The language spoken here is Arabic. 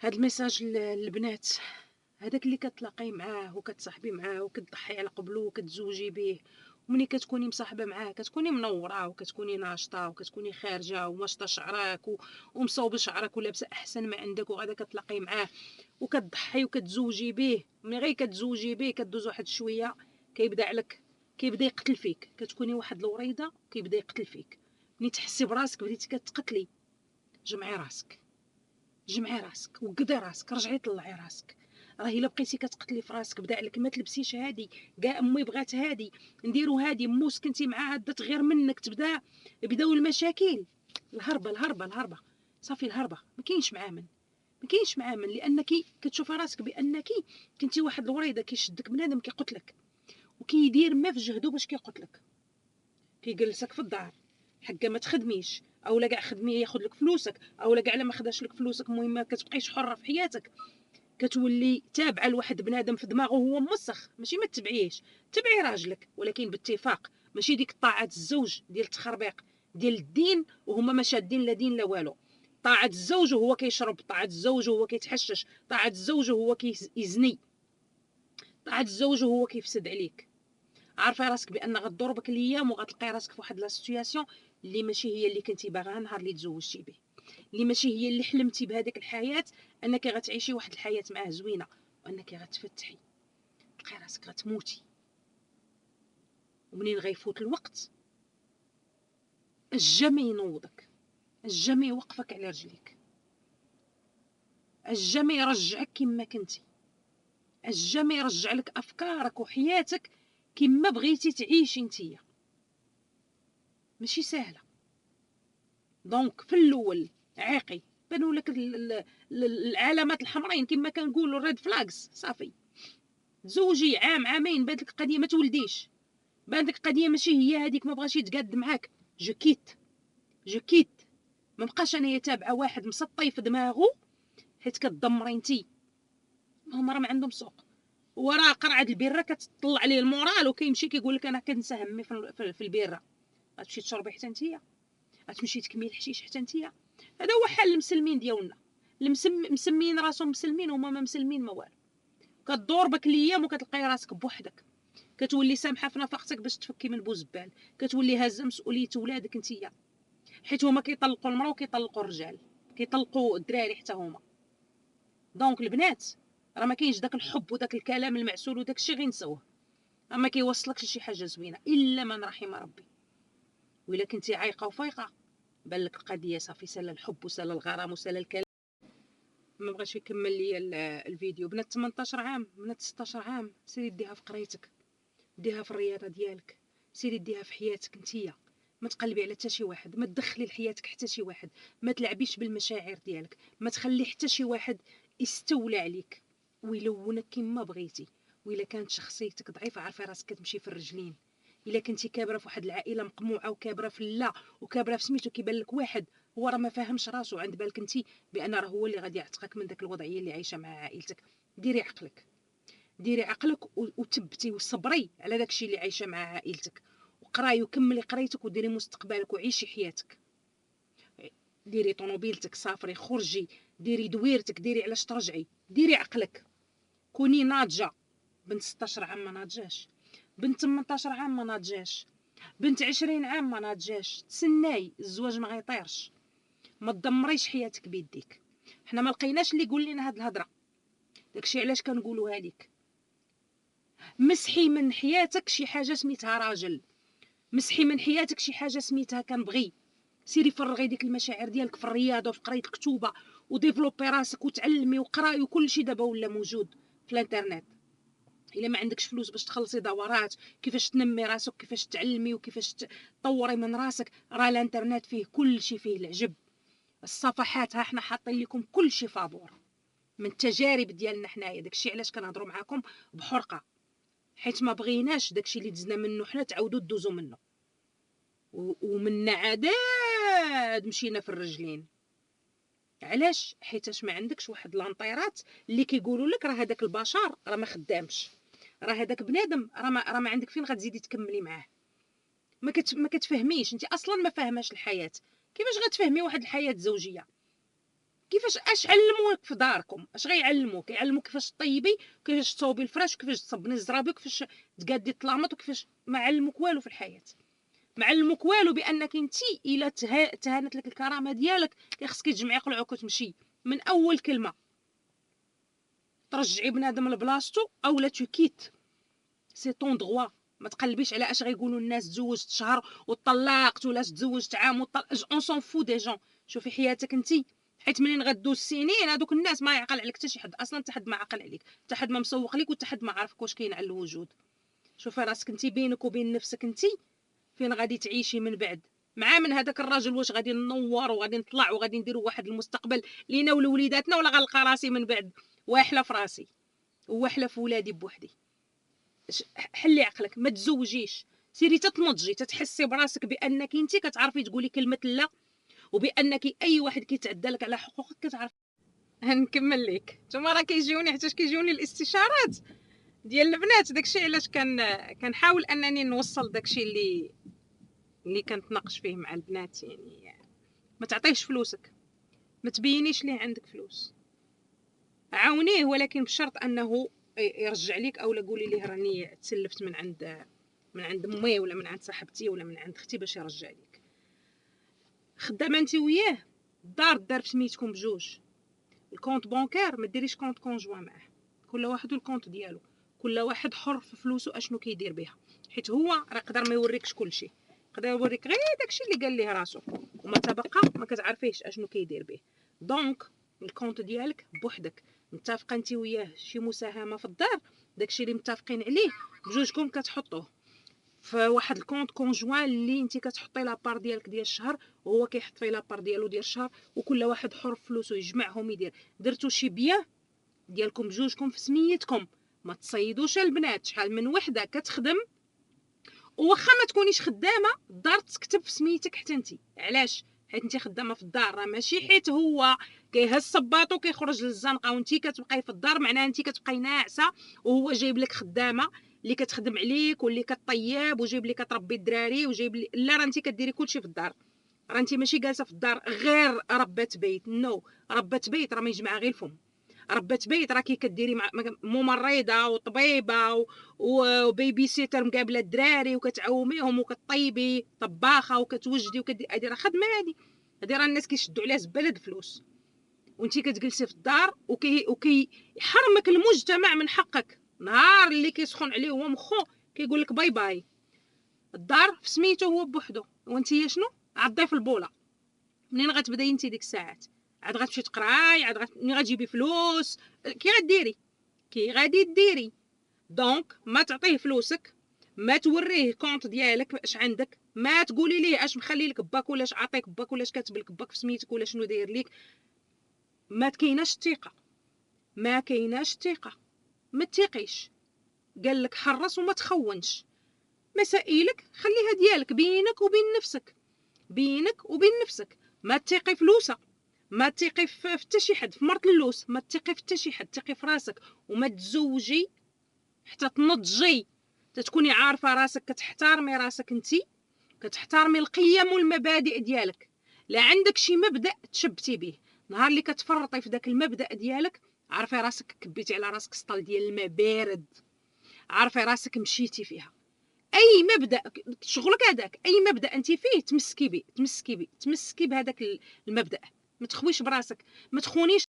هاد الميساج للبنات، هذاك اللي كتلاقي معاه وكتصاحبي معاه وكتضحي على قبلو وكتزوجي به، ومني كتكوني مصاحبه معاه كتكوني منوره وكتكوني ناشطه وكتكوني خارجه وماشطه شعرك ومصوبه شعرك ولابسه احسن ما عندك، وغادا كتلاقي معاه وكتضحي وكتزوجي به. ملي غير كتزوجي به كدوز واحد شويه كيبدا يقتل فيك، كتكوني واحد الوريده كيبدا يقتل فيك. ملي تحسي براسك بديتي كتقتلي، جمعي راسك، جمعي راسك وقدي راسك، رجعي طلعي راسك. راه الا بقيتي كتقتلي في راسك بدا عليك ما تلبسيش هادي، كاع امي بغات هادي نديرو هادي، مو سكنتي معاها دات غير منك بداو المشاكل. الهربه صافي، الهربه ما كاينش معامن، ما كاينش معامن، لانك كتشوفي راسك بانك كنتي واحد الوريده كيشدك بنادم كيقتلك وكيدير ما في جهدو باش كيقتلك، كيجلسك في الدار حقا ما تخدميش، اولا كاع خدمي ياخذ لك فلوسك، اولا كاع ما خداش لك فلوسك، المهم ما كتبقيش حره في حياتك، كتولي تابعه لواحد بنادم في دماغه هو موسخ. ماشي ما تبعيهش، تبعي راجلك ولكن باتفاق، ماشي ديك طاعه الزوج ديال التخربيق ديال الدين وهما ما شادين لا دين لا والو. طاعه الزوج وهو كيشرب، طاعه الزوج وهو كيتحشش، طاعه الزوج وهو كيزني، طاعه الزوج وهو كيفسد عليك. عارفه راسك بان غدور بك الايام وغتلقاي راسك في واحد لا سيتوياسيون اللي ماشي هي اللي كنتي باغاها نهار اللي تزوجتي به، اللي ماشي هي اللي حلمتي بهذيك الحياه، انك غتعيشي واحد الحياه معاه زوينه وانك غتفتحي، تلقاي راسك غتموتي. ومنين غيفوت الوقت الجميع ينوضك، الجميع يوقفك على رجليك، الجميع يرجعك كما كنتي، الجميع يرجع لك افكارك وحياتك كما بغيتي تعيشي نتيا. ماشي سهله. دونك في الاول عاقي بانوا لك العلامات الحمراء كما كنقولوا الريد فلاكس، صافي تزوجي عام عامين بانت لك القضيه ما تولديش، بانت لك القضيه ماشي هي هذيك، ما بغاش يتقاد معاك، جو كيت. ما بقاش انايا تابعه واحد مسطي في دماغه حيت كتدمري انتي. هما راه ما عندهم سوق، هو راه قرعه البيره كتطلع عليه المورال وكيمشي كيقول لك انا كنساهمي في البيره. غتمشي تشربي حتى نتيا، غتمشي تكمي الحشيش حتى نتيا. هذا هو حال المسلمين ديالنا، مسمين راسهم مسلمين وما ما مسلمين ما والو. كدور بك الايام وكتلقاي راسك بوحدك، كتولي سامحه في نفقتك باش تفكي من بوزبال، كتولي هازه مسؤوليه ولادك نتيا، حيت هما كيطلقوا المراه وكيطلقوا الرجال، كيطلقوا الدراري حتى هما. دونك البنات راه ما كاينش داك الحب وداك الكلام المعسول وداك الشيء غينسوه، راه ما كيوصلكش لشي حاجه زوينه الا من رحم ربي. وإلا كنتي عايقه وفايقه بان لك القضيه صافي، سال الحب وسال الغرام وسال الكلام. ما بغاش يكمل لي الفيديو. بنات 18 عام، بنات 16 عام، سيري ديها في قرايتك، ديها في الرياضه ديالك، سيري ديها في حياتك نتيا. ما تقلبي على حتى شي واحد، ما تدخلي لحياتك حتى شي واحد، ما تلعبيش بالمشاعر ديالك، ما تخلي حتى شي واحد يستولى عليك ويلونك كما بغيتي. وإلا كانت شخصيتك ضعيفه عارفه راسك كتمشي في الرجلين. الا كنتي كابره في واحد العائله مقموعه وكابره في لا وكابره في سميتو، كيبان لك واحد هو راه ما فاهمش راسو، عند بالك انت بان راه هو اللي غادي يعتقك من داك الوضعيه اللي عايشه مع عائلتك. ديري عقلك، ديري عقلك وتبتي وصبري على داكشي اللي عايشه مع عائلتك، وقراي وكملي قرايتك وديري مستقبلك وعيشي حياتك. ديري طوموبيلتك، سافري، خرجي، ديري دويرتك، ديري علاش ترجعي، ديري عقلك، كوني ناضجه. بنت 16 عام ما ناضجاش، بنت 18 عام ما ناضجاش، بنت 20 عام ما ناضجاش. تسناي الزواج ما غيطيرش، ما تدمريش حياتك بيديك. حنا ما لقيناش اللي يقول لنا هاد الهضره، داكشي علاش كنقولوها ليك. مسحي من حياتك شي حاجه سميتها راجل، مسحي من حياتك شي حاجه سميتها كنبغي. سيري فرغي ديك المشاعر ديالك في الرياضه وفي قرايه الكتوبه وديفلوبي راسك وتعلمي وقراي، وكل شيء دابا ولا موجود في الانترنت. الا ما عندكش فلوس باش تخلصي دورات كيفاش تنمي راسك، كيفاش تعلمي وكيفاش تطوري من راسك، راه الانترنت فيه كل شيء، فيه العجب. الصفحات ها حنا حاطين لكم كل شيء فابور من التجارب ديالنا حنايا. داكشي علاش كنهضروا معاكم بحرقه، حيت ما بغيناش داكشي اللي دزنا منه حنا تعاودوا دوزوا منه، ومنا عداد مشينا في الرجلين. علاش؟ حيتاش ما عندكش واحد لانطيرات اللي كيقولوا لك راه هذاك البشر راه ما خدامش، راه هذاك بنادم راه ما عندك فين غتزيدي تكملي معاه. ما كتفهميش انت اصلا، ما فاهماش الحياه. كيفاش غتفهمي واحد الحياه زوجيه؟ كيفاش اش علموك في داركم؟ اش غيعلموك؟ يعلموك كيفاش طيبي، كيفاش تصوبي الفراش، كيفاش تصبني الزرابي، كيفاش تقادي الطلامط، وكيفاش ما علموك والو في الحياه. ما علموك والو بانك انت الا تهانت لك الكرامه ديالك خصك تجمعي قلعوك وتمشي من اول كلمه. ترجعي بنادم لبلاصتو او لا تكيت، سي طون دغوا. ما تقلبيش على اش غيقولوا الناس، تزوجت شهر وطلقت، ولا تزوجت عام اون سون فو دي جون. شوفي حياتك انت، حيت منين غدوز السنين هذوك الناس ما يعقل عليك حتى شي حد اصلا، حتى حد ما عقل عليك، حتى حد ما مسوق لك، وحتى حد ما عارفك واش كاين على الوجود. شوفي راسك انت بينك وبين نفسك انت فين غادي تعيشي من بعد. مع من هذاك الراجل واش غادي ننور وغادي نطلع وغادي نديروا واحد المستقبل لينا ولوليداتنا، ولا غنلقى راسي من بعد واحله في راسي وواحله في ولادي بوحدي. حلي عقلك، ما تزوجيش، سيري تتنضجي تتحسي براسك بانك انت كتعرفي تقولي كلمه لا، وبانك اي واحد كيتعدى لك على حقوقك كتعرف. هنكمل لك. نتوما راه كيجيوني حتى كيجيوني الاستشارات ديال البنات، داكشي علاش كنحاول انني نوصل داكشي اللي كنتناقش فيه مع البنات. يعني ما تعطيهش فلوسك، ما تبينيش ليه عندك فلوس، عاونيه ولكن بشرط انه يرجع لك، او لا قولي ليه راني تسلفت من عند امي ولا من عند صاحبتي ولا من عند اختي باش يرجع لك. خدامه انت وياه، الدار دار بسميتكم بجوج، الكونط بونكير ما ديريش كونط كونجوان معاه، كل واحد والكونط ديالو، كل واحد حر في فلوسه اشنو كيدير بها، حيت هو راه يقدر ما يوريكش كلشي، يقدر يوريك غير داكشي اللي قال ليه راسو، وما تبقى ما كتعرفيش اشنو كيدير به. دونك الكونط ديالك بوحدك، متفقه انت وياه شي مساهمه في الدار، داكشي اللي متفقين عليه بجوجكم كتحطوه في واحد الكونط كونجوان اللي انت كتحطي لابار ديالك ديال الشهر وهو كيحط فيه لابار ديالو ديال الشهر، وكل واحد حر فلوسه يجمعهم يدير. درتو شي بيان ديالكم بجوجكم في سميتكم، ما تصيدوش البنات. شحال من وحده كتخدم وواخا ما تكونيش خدامه الدار تكتب في سميتك حتى انت. علاش؟ حيت انت خدامه في الدار، راه ماشي حيت هو كيهز صباطو كيخرج للزنقه وانت كتبقاي في الدار معناها انت كتبقاي ناعسه، وهو جايب لك خدامه اللي كتخدم عليك واللي كطيب وجايب لك كتربي الدراري وجايب لي. لا، راه انت كديري كلشي في الدار، راه انت ماشي جالسه في الدار غير ربة بيت. نو، ربة بيت راه ما يجمع غير الفم. ربة بيت راه كي كديري مع ممرضه وطبيبه وبيبي سيتر مقابله الدراري وكتعوميهم وكطيبي طباخه وكتوجدي وكديري. هادي راه خدمه، هادي راه الناس كيشدوا عليها زباله الفلوس، وانتي كتجلسي في الدار وكي يحرمك المجتمع من حقك. نهار اللي كيسخن عليه هو مخو كيقول لك باي باي. الدار في سميتو هو بوحدو، وانتي شنو عضي في البوله. منين غتبداي انت ديك الساعات؟ عاد غتمشي تقراي، منين غتجيبي فلوس؟ كي غديري؟ كي غادي ديري؟ دونك ما تعطيه فلوسك، ما توريه كونط ديالك اش عندك، ما تقولي ليه اش مخلي لك باك ولا اش عطيك باك ولا اش كاتب لك باك في سميتك ولا شنو داير ليك. ما كايناش الثقه، ما كايناش الثقه، ما تثقيش. قال لك حرص وما تخونش. مسائلك خليها ديالك بينك وبين نفسك، بينك وبين نفسك. ما تثقي فلوسه، ما تثقي في حتى شي حد، في مرت اللوس ما تثقي في حتى شي حد، تثقي في راسك. وما تزوجي حتى تنضجي، تتكوني عارفه راسك، كتحترمي راسك انتي، كتحترمي القيم والمبادئ ديالك. لا عندك شي مبدا تشبتي به، نهار اللي كتفرطي في داك المبدا ديالك عارفه راسك كبيتي على راسك سطل ديال الماء بارد، عارفه راسك مشيتي فيها. اي مبدا شغلك هذاك، اي مبدا انت فيه تمسكي به، تمسكي بهذاك المبدا. ما تخويش براسك، ما تخونيش